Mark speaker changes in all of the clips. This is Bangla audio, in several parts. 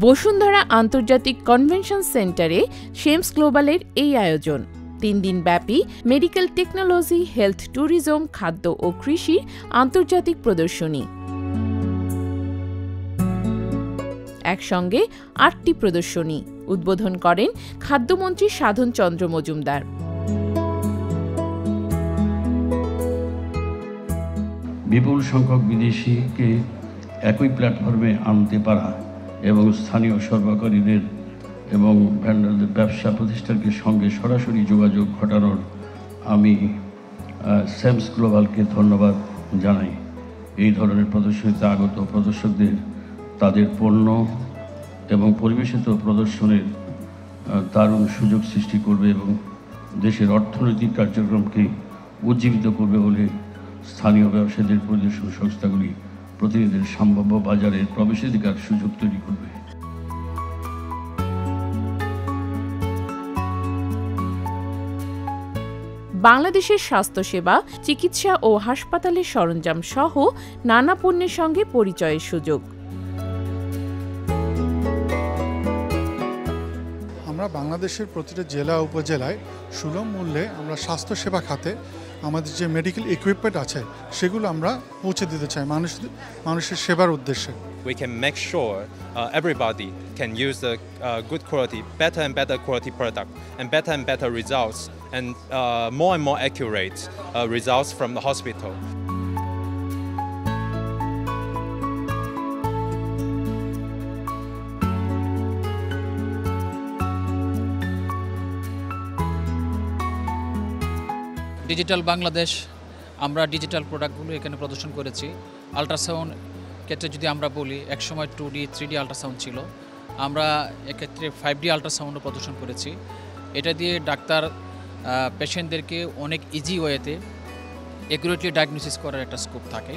Speaker 1: বসুন্ধরা আন্তর্জাতিক কনভেনশন সেন্টারে শেমস গ্লোবালের এই আয়োজন 3 দিন ব্যাপী মেডিকেল টেকনোলজি, হেলথ, ট্যুরিজম, খাদ্য ও কৃষির আন্তর্জাতিক প্রদর্শনী। একসঙ্গে 8টি প্রদর্শনী উদ্বোধন করেন খাদ্যমন্ত্রী সাধন চন্দ্র মজুমদার।
Speaker 2: বিপুল সংখ্যক বিদেশিকে একই প্ল্যাটফর্মে আনতে পারা এবং স্থানীয় সরবরাহকারীদের এবং ভেন্ডারদের ব্যবসা প্রতিষ্ঠানকে সঙ্গে সরাসরি যোগাযোগ ঘটানোর আমি শেমস গ্লোবালকে ধন্যবাদ জানাই। এই ধরনের প্রদর্শনীতে আগত প্রদর্শকদের তাদের পণ্য এবং পরিবেশিত প্রদর্শনের দারুণ সুযোগ সৃষ্টি করবে এবং দেশের অর্থনৈতিক কার্যক্রমকে উজ্জীবিত করবে বলে স্থানীয় ব্যবসায়ীদের পরিদর্শন সংস্থাগুলি প্রতিনিধিদের সম্ভাব্য বাজারের প্রবেশাধিকার সুযোগ তৈরি করবে।
Speaker 1: বাংলাদেশের স্বাস্থ্যসেবা, চিকিৎসা ও হাসপাতালের সরঞ্জাম সহ নানা পণ্যের সঙ্গে পরিচয়ের সুযোগ।
Speaker 3: আমরা বাংলাদেশের প্রতিটা জেলা উপজেলায় সুলভ মূল্যে আমরা স্বাস্থ্যসেবা খাতে আমাদের যে মেডিকেল ইকুইপমেন্ট আছে সেগুলো আমরা পৌঁছে দিতে চাই মানুষের সেবার উদ্দেশ্যে।
Speaker 4: We can make sure everybody can use the good quality, better and better quality product and better results and more and more accurate results from the hospital.
Speaker 5: Digital Bangladesh, আমরা ডিজিটাল প্রোডাক্টগুলো এখানে প্রদর্শন করেছি। আল্ট্রাসাউন্ড ক্ষেত্রে যদি আমরা বলি, একসময় 2D 3D আল্ট্রাসাউন্ড ছিল, আমরা এক্ষেত্রে 5D আল্ট্রাসাউন্ডও প্রদর্শন করেছি। এটা দিয়ে ডাক্তার পেশেন্টদেরকে অনেক ইজি ওয়েতে অ্যাকুরেটলি ডায়াগনোসিস করার একটা স্কোপ থাকে।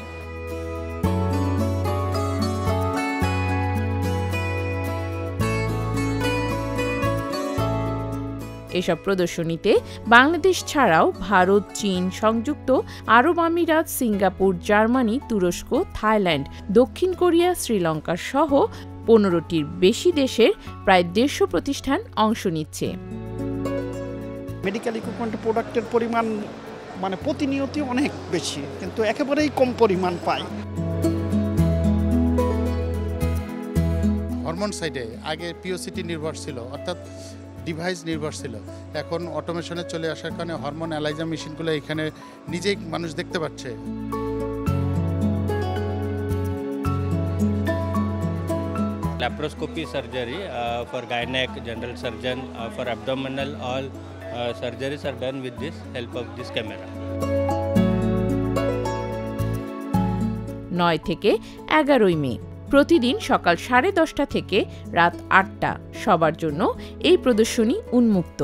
Speaker 1: এসব প্রদর্শনীতে বাংলাদেশ ছাড়াও ভারত, চীন, সংযুক্ত আরব আমিরাত, সিঙ্গাপুর, জার্মানি, তুরস্ক, থাইল্যান্ড, দক্ষিণ কোরিয়া, শ্রীলঙ্কা সহ 15টির বেশি দেশের প্রায় 150 প্রতিষ্ঠান অংশ নিচ্ছে।
Speaker 6: মেডিকেল ইকুইপমেন্ট প্রোডাক্টের পরিমাণ প্রতিনিয়ত অনেক বেশি, কিন্তু একেবারেই কম পরিমাণ পাই।
Speaker 7: হরমোন সাইডে আগে পিওসিটি নির্ভর ছিল, অর্থাৎ ডিভাইস নির্ভর ছিল। এখন অটোমেশনে চলে আসার কারণে হরমোন অ্যালাইজা মেশিনগুলো এখানে নিজেই মানুষ দেখতে পাচ্ছে।
Speaker 8: Laparoscopy surgery for gynec, general surgeon, for abdominal, all surgeries are done with this help of this camera.
Speaker 1: 9 থেকে 11 মে প্রতিদিন সকাল 10:30 থেকে রাত 8টা সবার জন্য এই প্রদর্শনী উন্মুক্ত।